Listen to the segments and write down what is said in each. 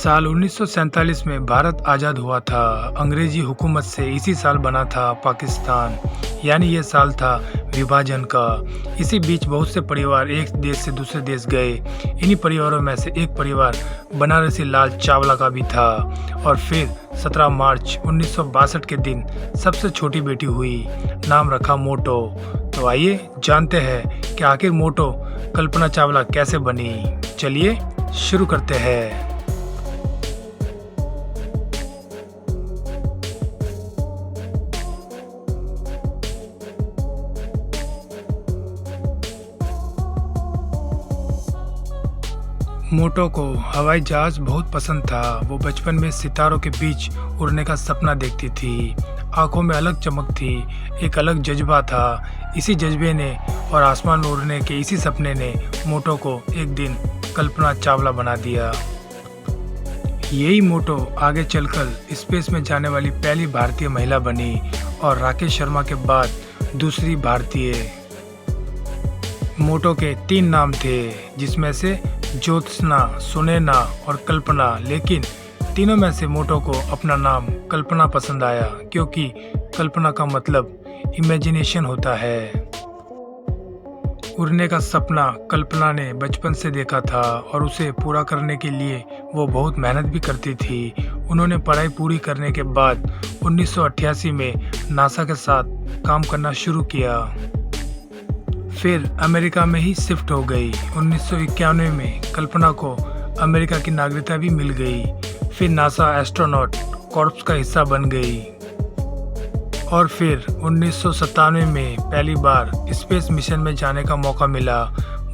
साल 1947 में भारत आज़ाद हुआ था। अंग्रेजी हुकूमत से इसी साल बना था पाकिस्तान, यानी ये साल था विभाजन का। इसी बीच बहुत से परिवार एक देश से दूसरे देश गए। इन्हीं परिवारों में से एक परिवार बनारसी लाल चावला का भी था। और फिर 17 मार्च 1962 के दिन सबसे छोटी बेटी हुई, नाम रखा मोटो। तो आइए जानते हैं कि आखिर मोटो कल्पना चावला कैसे बनी। चलिए शुरू करते हैं। मोटो को हवाई जहाज बहुत पसंद था। वो बचपन में सितारों के बीच उड़ने का सपना देखती थी। आंखों में अलग चमक थी, एक अलग जज्बा था। इसी जज्बे ने और आसमान में उड़ने के इसी सपने ने मोटो को एक दिन कल्पना चावला बना दिया। यही मोटो आगे चलकर स्पेस में जाने वाली पहली भारतीय महिला बनी और राकेश शर्मा के बाद दूसरी भारतीय। मोटो के 3 नाम थे, जिसमें से ज्योत्सना, सुनैना और कल्पना, लेकिन तीनों में से मोटो को अपना नाम कल्पना पसंद आया, क्योंकि कल्पना का मतलब इमेजिनेशन होता है। उड़ने का सपना कल्पना ने बचपन से देखा था और उसे पूरा करने के लिए वो बहुत मेहनत भी करती थी। उन्होंने पढ़ाई पूरी करने के बाद 1988 में नासा के साथ काम करना शुरू किया। फिर अमेरिका में ही शिफ्ट हो गई। 1991 में कल्पना को अमेरिका की नागरिकता भी मिल गई। फिर नासा एस्ट्रोनॉट कॉर्प्स का हिस्सा बन गई और फिर 1997 में पहली बार स्पेस मिशन में जाने का मौका मिला।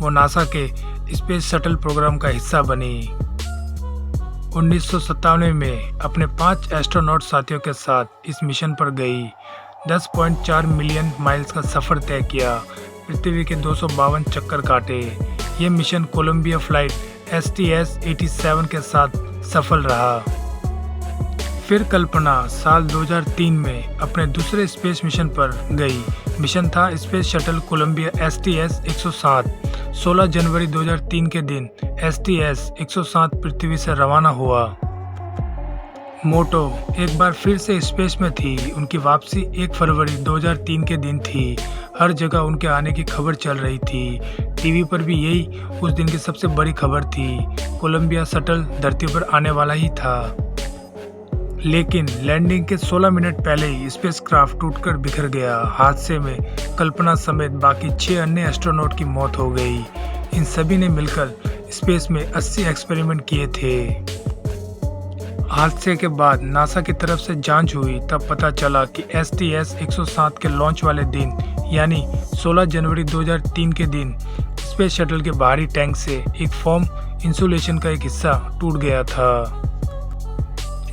वो नासा के स्पेस शटल प्रोग्राम का हिस्सा बनी। 1997 में अपने 5 एस्ट्रोनॉट साथियों के साथ इस मिशन पर गई। 10.4 मिलियन माइल्स का सफ़र तय किया, पृथ्वी के 252 चक्कर काटे। ये मिशन कोलंबिया फ्लाइट STS-87 के साथ सफल रहा। फिर कल्पना साल 2003 में अपने दूसरे स्पेस मिशन पर गई। मिशन था स्पेस शटल कोलंबिया STS-107। 16 जनवरी 2003 के दिन STS-107 पृथ्वी से रवाना हुआ। मोटो एक बार फिर से स्पेस में थी। उनकी वापसी 1 फरवरी 2003 के दिन थी। हर जगह उनके आने की खबर चल रही थी। टीवी पर भी यही उस दिन की सबसे बड़ी खबर थी। कोलंबिया शटल धरती पर आने वाला ही था, लेकिन लैंडिंग के 16 मिनट पहले ही स्पेसक्राफ्ट टूटकर बिखर गया। हादसे में कल्पना समेत बाकी 6 अन्य एस्ट्रोनॉट की मौत हो गई। इन सभी ने मिलकर स्पेस में 80 एक्सपेरिमेंट किए थे। हादसे के बाद नासा की तरफ से जांच हुई, तब पता चला कि STS-107 के लॉन्च वाले दिन यानी 16 जनवरी 2003 के दिन स्पेस शटल के बाहरी टैंक से एक फोम इंसुलेशन का एक हिस्सा टूट गया था,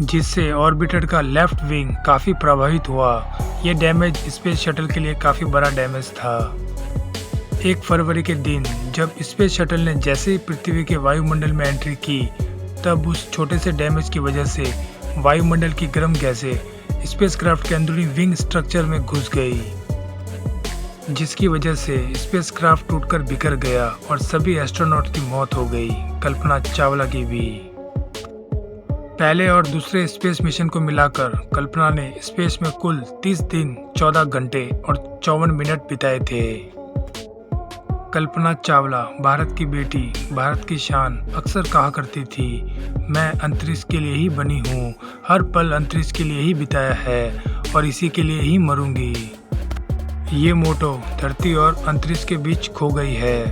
जिससे ऑर्बिटर का लेफ्ट विंग काफ़ी प्रभावित हुआ। यह डैमेज स्पेस शटल के लिए काफ़ी बड़ा डैमेज था। 1 फरवरी के दिन जब स्पेस शटल ने जैसे ही पृथ्वी के वायुमंडल में एंट्री की, तब उस छोटे से डैमेज की वजह से वायुमंडल की गर्म गैसें स्पेसक्राफ्ट के अंदरूनी विंग स्ट्रक्चर में घुस गई, जिसकी वजह से स्पेसक्राफ्ट टूटकर बिखर गया और सभी एस्ट्रोनॉट की मौत हो गई, कल्पना चावला की भी। पहले और दूसरे स्पेस मिशन को मिलाकर कल्पना ने स्पेस में कुल 30 दिन 14 घंटे और 54 मिनट बिताए थे। कल्पना चावला भारत की बेटी, भारत की शान अक्सर कहा करती थी, मैं अंतरिक्ष के लिए ही बनी हूँ, हर पल अंतरिक्ष के लिए ही बिताया है और इसी के लिए ही मरूंगी। ये मोटो धरती और अंतरिक्ष के बीच खो गई है।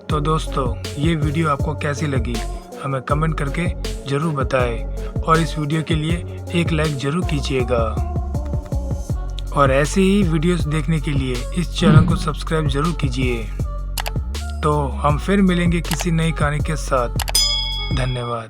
तो दोस्तों, ये वीडियो आपको कैसी लगी हमें कमेंट करके ज़रूर बताएं और इस वीडियो के लिए एक लाइक ज़रूर कीजिएगा। और ऐसे ही वीडियोस देखने के लिए इस चैनल को सब्सक्राइब ज़रूर कीजिए। तो हम फिर मिलेंगे किसी नई कहानी के साथ। धन्यवाद।